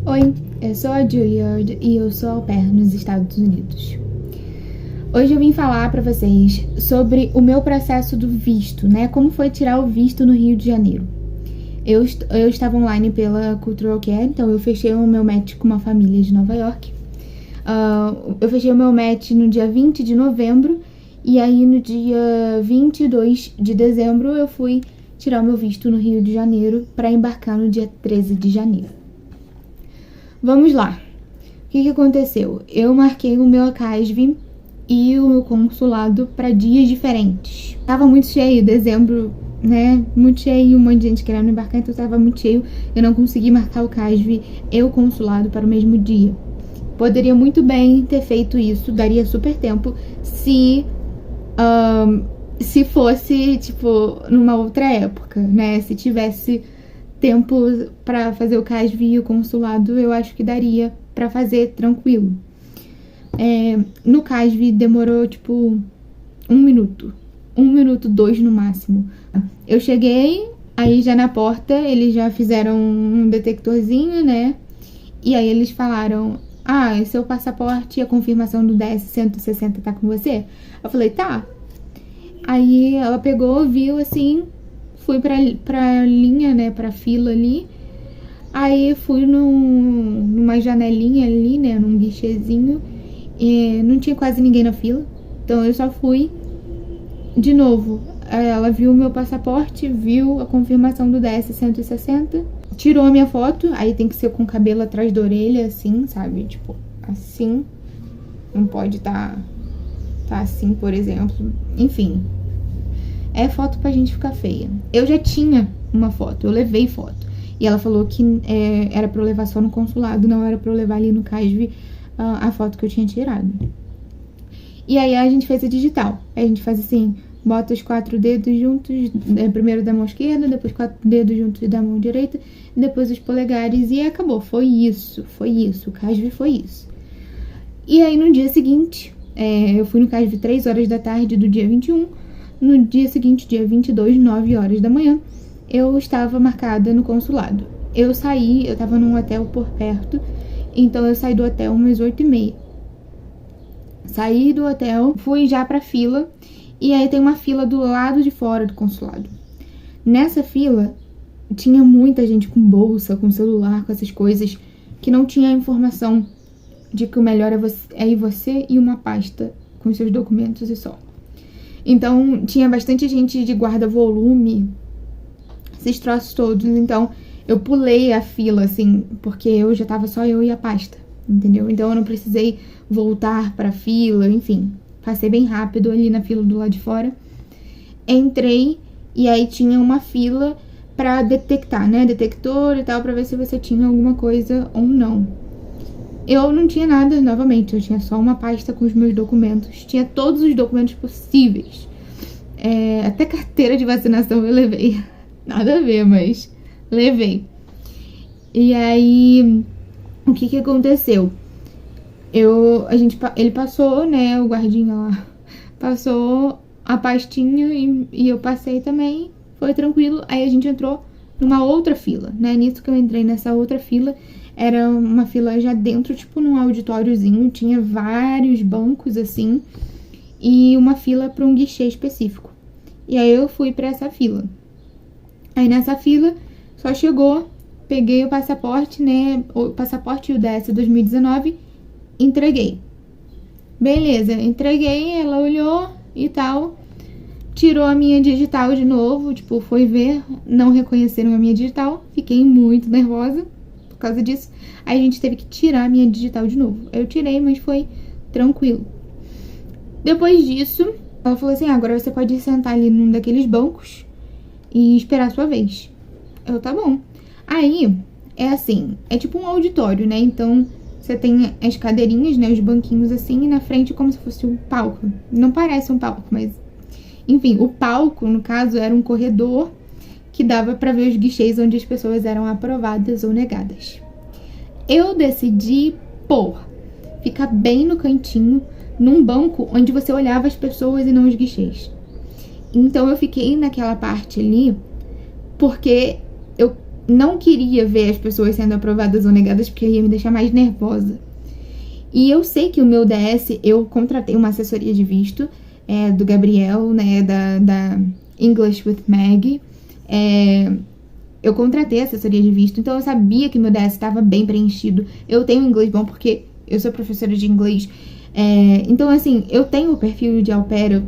Oi, eu sou a Juilliard e eu sou au pair nos Estados Unidos. Hoje eu vim falar pra vocês sobre o meu processo do visto, né? Como foi tirar o visto no Rio de Janeiro. Eu estava online pela Cultural Care, então eu fechei o meu match com uma família de Nova York. Eu fechei o meu match no dia 20 de novembro e aí no dia 22 de dezembro eu fui tirar o meu visto no Rio de Janeiro para embarcar no dia 13 de janeiro. Vamos lá. O que aconteceu? Eu marquei o meu ACASV e o meu consulado para dias diferentes. Tava muito cheio, dezembro, né? Muito cheio, um monte de gente querendo embarcar, então tava muito cheio. Eu não consegui marcar o CASV e o consulado para o mesmo dia. Poderia muito bem ter feito isso, daria super tempo se fosse, tipo, numa outra época, né? Se tivesse tempo pra fazer o CASV e o consulado, eu acho que daria pra fazer tranquilo. No CASV demorou, tipo, 1 minuto. 1 minuto, 2 no máximo. Eu cheguei, aí já na porta, eles já fizeram um detectorzinho, né? E aí eles falaram: seu passaporte e a confirmação do DS-160 tá com você? Eu falei: tá. Aí ela pegou, viu, assim, fui pra linha, né, pra fila ali. Aí fui numa janelinha ali, né, num guichezinho. E não tinha quase ninguém na fila. Então eu só fui de novo. Ela viu o meu passaporte, viu a confirmação do DS-160, tirou a minha foto. Aí tem que ser com o cabelo atrás da orelha, assim, sabe? Tipo, assim. Não pode tá assim, por exemplo. Enfim. É foto pra gente ficar feia. Eu já tinha uma foto, eu levei foto. E ela falou que era pra eu levar só no consulado, não era pra eu levar ali no CASV a foto que eu tinha tirado. E aí a gente fez a digital. A gente faz assim, bota os 4 dedos juntos, primeiro da mão esquerda, depois 4 dedos juntos da mão direita, depois os polegares e acabou. Foi isso. O CASV foi isso. E aí no dia seguinte, eu fui no CASV 3 horas da tarde do dia 21. No dia seguinte, dia 22, 9 horas da manhã, eu estava marcada no consulado. Eu tava num hotel por perto, então eu saí do hotel umas 8h30. Saí do hotel, fui já pra fila, e aí tem uma fila do lado de fora do consulado. Nessa fila, tinha muita gente com bolsa, com celular, com essas coisas, que não tinha a informação de que o melhor é ir você e uma pasta com seus documentos e só. Então, tinha bastante gente de guarda-volume, esses troços todos. Então, eu pulei a fila, assim, porque eu já tava só eu e a pasta, entendeu? Então, eu não precisei voltar pra fila, enfim. Passei bem rápido ali na fila do lado de fora. Entrei e aí tinha uma fila pra detectar, né? Detector e tal, pra ver se você tinha alguma coisa ou não. Eu não tinha nada, novamente, eu tinha só uma pasta com os meus documentos. Tinha todos os documentos possíveis. Até carteira de vacinação eu levei. Nada a ver, mas levei. E aí, o que aconteceu? Ele passou, né, o guardinha lá, passou a pastinha e eu passei também. Foi tranquilo. Aí a gente entrou numa outra fila, né? Nisso que eu entrei nessa outra fila, era uma fila já dentro, tipo num auditóriozinho, tinha vários bancos assim, e uma fila para um guichê específico. E aí eu fui para essa fila. Aí nessa fila, só chegou, peguei o passaporte, né, o passaporte e o DS 2019, entreguei. Beleza, entreguei, ela olhou e tal, tirou a minha digital de novo, tipo, foi ver, não reconheceram a minha digital, fiquei muito nervosa por causa disso. Aí a gente teve que tirar a minha digital de novo. Eu tirei, mas foi tranquilo. Depois disso, ela falou assim: agora você pode sentar ali num daqueles bancos e esperar a sua vez. Tá bom. Aí, é assim, é tipo um auditório, né? Então, você tem as cadeirinhas, né? Os banquinhos assim, e na frente como se fosse um palco. Não parece um palco, mas... Enfim, o palco, no caso, era um corredor que dava pra ver os guichês onde as pessoas eram aprovadas ou negadas. Eu decidi ficar bem no cantinho, num banco onde você olhava as pessoas e não os guichês. Então eu fiquei naquela parte ali porque eu não queria ver as pessoas sendo aprovadas ou negadas, porque ia me deixar mais nervosa. E eu sei que o meu DS, eu contratei uma assessoria de visto, do Gabriel, né, da English with Meg. Eu contratei a assessoria de visto, então eu sabia que meu DS estava bem preenchido. Eu tenho inglês bom porque eu sou professora de inglês. Então, assim, eu tenho o perfil de au pair.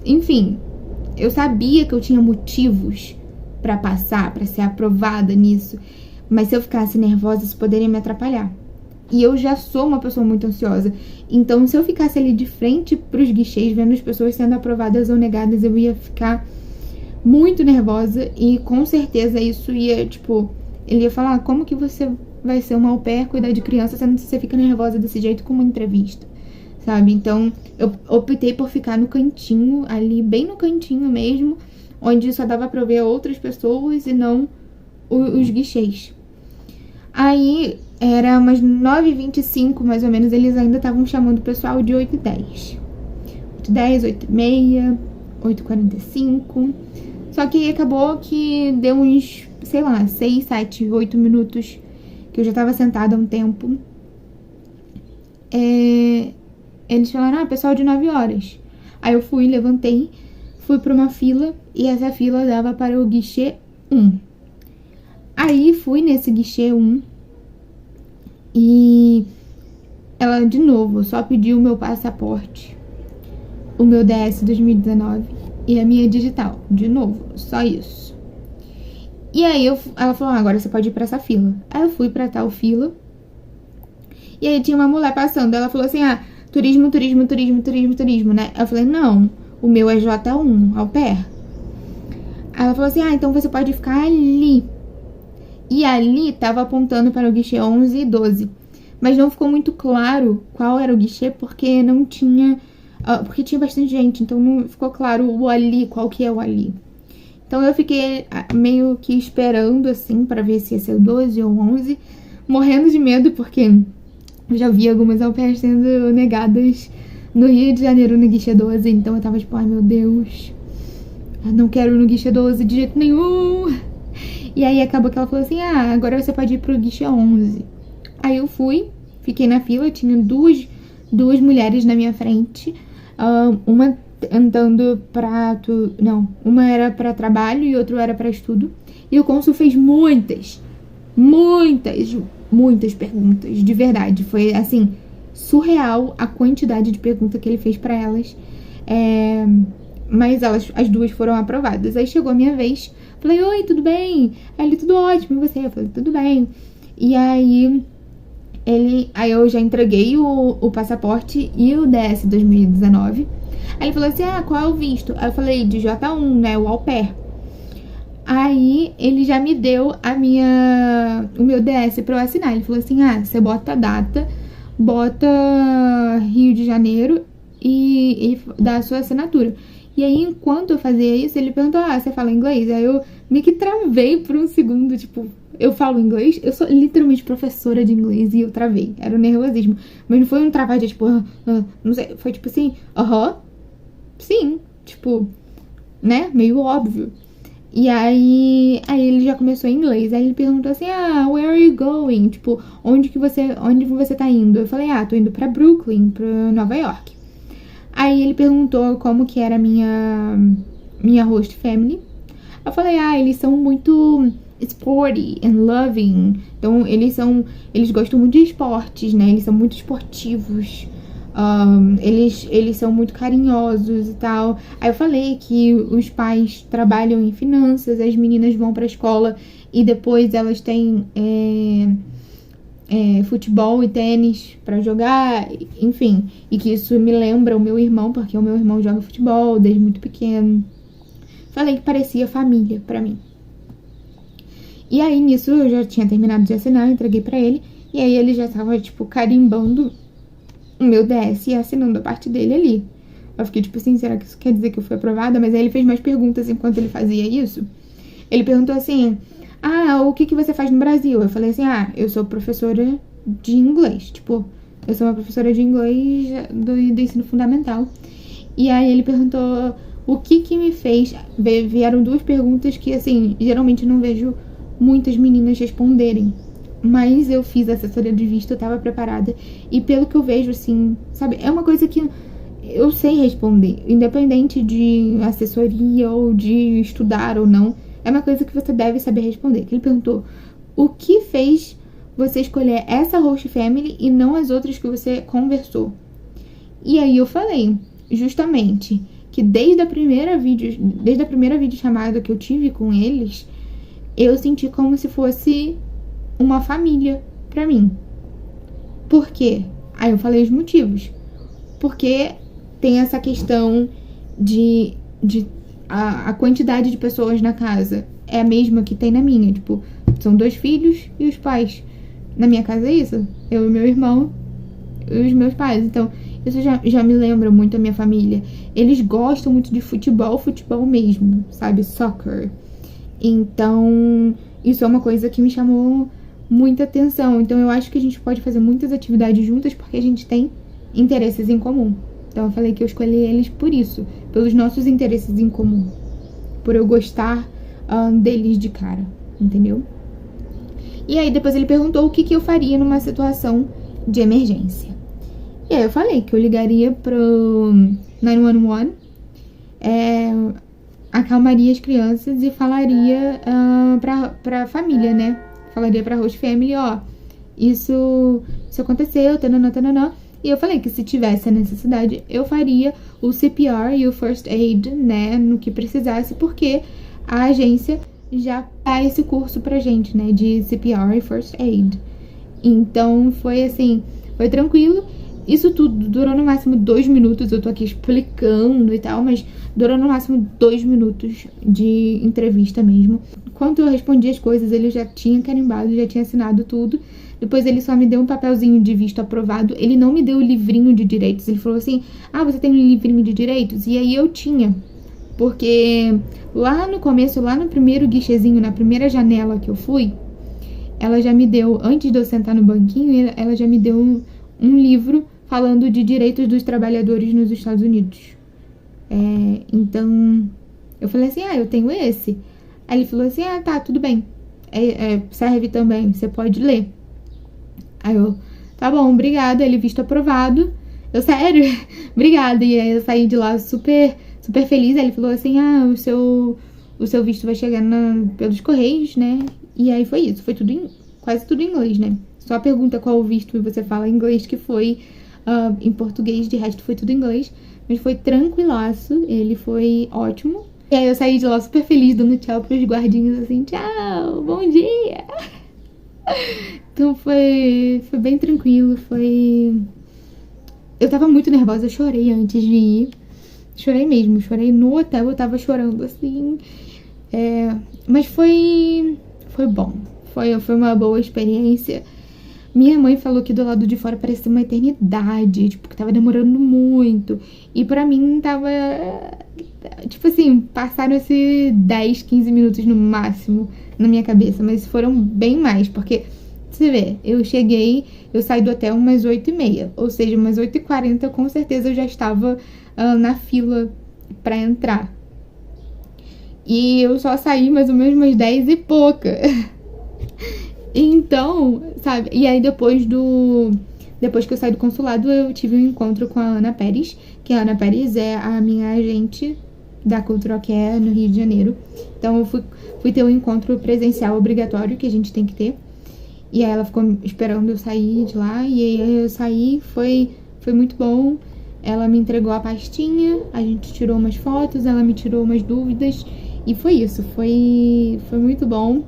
Enfim, eu sabia que eu tinha motivos pra passar, pra ser aprovada nisso. Mas se eu ficasse nervosa, isso poderia me atrapalhar. E eu já sou uma pessoa muito ansiosa. Então, se eu ficasse ali de frente pros guichês, vendo as pessoas sendo aprovadas ou negadas, eu ia ficar muito nervosa. E com certeza isso ia, tipo... Ele ia falar, como que você vai ser uma au pair, cuidar de criança, sendo que você fica nervosa desse jeito com uma entrevista, sabe? Então, eu optei por ficar no cantinho, ali, bem no cantinho mesmo, onde só dava pra ver outras pessoas e não os guichês. Aí, era umas 9h25, mais ou menos, eles ainda estavam chamando o pessoal de 8h10. 8h10, 8h30, 8h45. Só que acabou que deu uns, sei lá, 6, 7, 8 minutos que eu já tava sentada há um tempo. Eles falaram, pessoal de 9 horas. Aí eu fui, levantei, fui pra uma fila e essa fila dava para o guichê 1. Aí fui nesse guichê 1 e ela, de novo, só pediu o meu passaporte, o meu DS 2019 e a minha digital. De novo, só isso. E aí ela falou, agora você pode ir pra essa fila. Aí eu fui pra tal fila e aí tinha uma mulher passando. Ela falou assim, turismo, né? Eu falei, não, o meu é J1, au pair. Aí ela falou assim, então você pode ficar ali. E ali tava apontando para o guichê 11 e 12. Mas não ficou muito claro qual era o guichê, porque não tinha... porque tinha bastante gente, então não ficou claro o ali, qual que é o ali. Então eu fiquei meio que esperando, assim, pra ver se ia ser o 12 ou 11. Morrendo de medo, porque eu já vi algumas au pairs sendo negadas no Rio de Janeiro no guichê 12. Então eu tava tipo, ai meu Deus, eu não quero ir no guichê 12 de jeito nenhum. E aí acabou que ela falou assim, agora você pode ir pro guichê 11. Aí eu fui, fiquei na fila, tinha duas mulheres na minha frente. Uma andando pra... uma era pra trabalho e outra era pra estudo. E o cônsul fez muitas perguntas, de verdade. Foi, assim, surreal a quantidade de perguntas que ele fez pra elas. Mas as duas foram aprovadas. Aí chegou a minha vez. Falei, oi, tudo bem? Aí ele, tudo ótimo, e você? Eu falei, tudo bem. E aí eu já entreguei o passaporte e o DS 2019. Aí ele falou assim, qual é o visto? Aí eu falei, de J1, né, o au pair. Aí ele já me deu o meu DS pra eu assinar. Ele falou assim, você bota a data, bota Rio de Janeiro e dá a sua assinatura. E aí, enquanto eu fazia isso, ele perguntou, você fala inglês? Aí eu meio que travei por um segundo, tipo, eu falo inglês? Eu sou literalmente professora de inglês e eu travei. Era um nervosismo. Mas não foi um travar de, tipo, não sei, foi tipo assim, sim, tipo, né, meio óbvio. E aí ele já começou em inglês. Aí ele perguntou assim, where are you going? Tipo, onde você tá indo? Eu falei, tô indo pra Brooklyn, pra Nova York. Aí ele perguntou como que era a minha host family. Eu falei, eles são muito sporty and loving. Então, eles gostam muito de esportes, né? Eles são muito esportivos. Eles são muito carinhosos e tal. Aí eu falei que os pais trabalham em finanças, as meninas vão pra escola e depois elas têm futebol e tênis pra jogar, enfim. E que isso me lembra o meu irmão, porque o meu irmão joga futebol desde muito pequeno. Falei que parecia família pra mim. E aí, nisso, eu já tinha terminado de assinar, entreguei pra ele. E aí, ele já tava, tipo, carimbando o meu DS e assinando a parte dele ali. Eu fiquei, tipo assim, será que isso quer dizer que eu fui aprovada? Mas aí, ele fez mais perguntas enquanto ele fazia isso. Ele perguntou assim, o que você faz no Brasil? Eu falei assim, eu sou professora de inglês. Tipo, eu sou uma professora de inglês do ensino fundamental. E aí, ele perguntou... O que me fez... Vieram duas perguntas que, assim, geralmente não vejo muitas meninas responderem. Mas eu fiz a assessoria de visto, eu tava preparada. E pelo que eu vejo, assim, sabe, é uma coisa que eu sei responder. Independente de assessoria ou de estudar ou não, é uma coisa que você deve saber responder. Ele perguntou, o que fez você escolher essa host family e não as outras que você conversou? E aí eu falei, justamente, que desde a primeira videochamada que eu tive com eles, eu senti como se fosse uma família pra mim. Por quê? Aí eu falei os motivos. Porque tem essa questão de a quantidade de pessoas na casa é a mesma que tem na minha. Tipo, são 2 filhos e os pais. Na minha casa é isso. Eu e meu irmão e os meus pais. Então, isso já me lembra muito a minha família. Eles gostam muito de futebol mesmo, sabe? Soccer. Então, isso é uma coisa que me chamou muita atenção. Então, eu acho que a gente pode fazer muitas atividades juntas porque a gente tem interesses em comum. Então, eu falei que eu escolhi eles por isso, pelos nossos interesses em comum. Por eu gostar deles de cara, entendeu? E aí, depois ele perguntou o que eu faria numa situação de emergência. E aí, eu falei que eu ligaria pro 911, acalmaria as crianças e falaria pra família, né? Falaria pra host family, ó, isso aconteceu, tananã. E eu falei que se tivesse a necessidade, eu faria o CPR e o First Aid, né, no que precisasse, porque a agência já dá esse curso pra gente, né, de CPR e First Aid. Então, foi assim, foi tranquilo. Isso tudo durou no máximo 2 minutos, eu tô aqui explicando e tal, mas durou no máximo 2 minutos de entrevista mesmo. Enquanto eu respondia as coisas, ele já tinha carimbado, já tinha assinado tudo. Depois ele só me deu um papelzinho de visto aprovado. Ele não me deu o livrinho de direitos. Ele falou assim, você tem um livrinho de direitos? E aí eu tinha. Porque lá no começo, lá no primeiro guichezinho, na primeira janela que eu fui, ela já me deu, antes de eu sentar no banquinho, ela já me deu um livro falando de direitos dos trabalhadores nos Estados Unidos. Então, eu falei assim, eu tenho esse. Aí ele falou assim, tá, tudo bem. Serve também, você pode ler. Aí eu, tá bom, obrigada, ele visto aprovado. Eu, sério? Obrigada. E aí eu saí de lá super, super feliz. Aí ele falou assim, o seu visto vai chegar pelos correios, né? E aí foi isso, foi quase tudo em inglês, né? Só pergunta qual o visto e você fala em inglês, que foi em português, de resto foi tudo em inglês. Mas foi tranquilaço, ele foi ótimo. E aí eu saí de lá super feliz, dando tchau pros guardinhas, assim, tchau, bom dia! Então foi bem tranquilo, Eu tava muito nervosa, eu chorei antes de ir. Chorei mesmo, chorei no hotel, eu tava chorando, assim. Mas foi bom, foi uma boa experiência. Minha mãe falou que do lado de fora parecia uma eternidade, tipo, que tava demorando muito. E pra mim tava, tipo assim, passaram esses 10, 15 minutos no máximo na minha cabeça, mas foram bem mais, porque, você vê, eu saí do hotel umas 8h30, ou seja, umas 8h40 com certeza eu já estava na fila pra entrar. E eu só saí mais ou menos umas 10 e pouca. Então, sabe, e aí depois que eu saí do consulado, eu tive um encontro com a Ana Pérez, que a Ana Pérez é a minha agente da Cultural Care no Rio de Janeiro. Então eu fui ter um encontro presencial obrigatório que a gente tem que ter. E aí ela ficou esperando eu sair de lá, e aí eu saí, foi muito bom. Ela me entregou a pastinha, a gente tirou umas fotos, ela me tirou umas dúvidas, e foi isso, foi muito bom.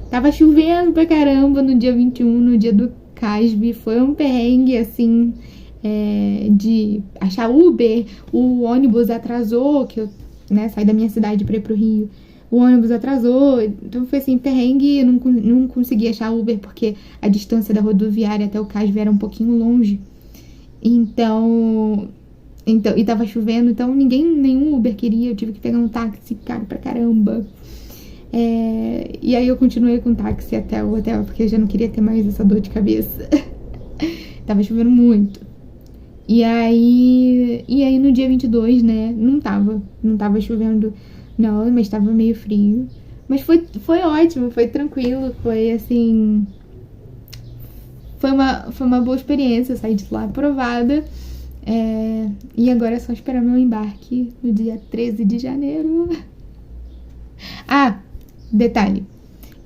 Tava chovendo pra caramba no dia 21, no dia do CASB. Foi um perrengue, assim, de achar Uber. O ônibus atrasou, que eu saí da minha cidade pra ir pro Rio. O ônibus atrasou, então foi assim, perrengue. Eu não consegui achar Uber porque a distância da rodoviária até o CASB era um pouquinho longe. Então, e tava chovendo, então nenhum Uber queria. Eu tive que pegar um táxi caro pra caramba. E aí eu continuei com o táxi até o hotel, porque eu já não queria ter mais essa dor de cabeça. Tava chovendo muito. E aí no dia 22, né, não tava chovendo não, mas tava meio frio. Mas foi ótimo, foi tranquilo, foi assim... Foi uma boa experiência, eu saí de lá aprovada. E agora é só esperar meu embarque no dia 13 de janeiro. Ah, detalhe.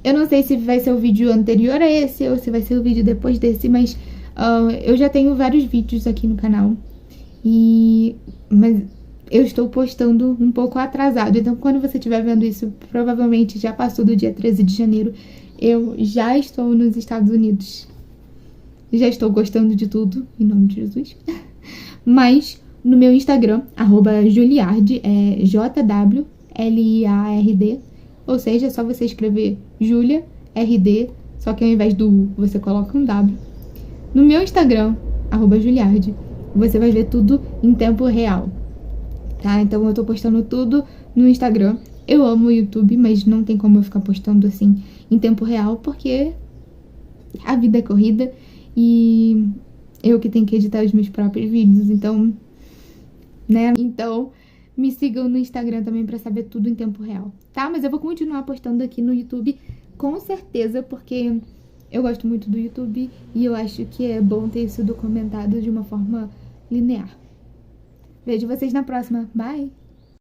Eu não sei se vai ser o vídeo anterior a esse ou se vai ser o vídeo depois desse, mas eu já tenho vários vídeos aqui no canal. Mas eu estou postando um pouco atrasado. Então, quando você estiver vendo isso, provavelmente já passou do dia 13 de janeiro. Eu já estou nos Estados Unidos. Já estou gostando de tudo, em nome de Jesus. Mas no meu Instagram, @Juliard, é JWLIARD. Ou seja, é só você escrever Julia RD, só que ao invés do U, você coloca um W. No meu Instagram, @Juliard, você vai ver tudo em tempo real, tá? Então eu tô postando tudo no Instagram. Eu amo o YouTube, mas não tem como eu ficar postando assim em tempo real, porque a vida é corrida e eu que tenho que editar os meus próprios vídeos, então, né? Então, me sigam no Instagram também pra saber tudo em tempo real, tá? Mas eu vou continuar postando aqui no YouTube, com certeza, porque eu gosto muito do YouTube e eu acho que é bom ter isso documentado de uma forma linear. Vejo vocês na próxima. Bye!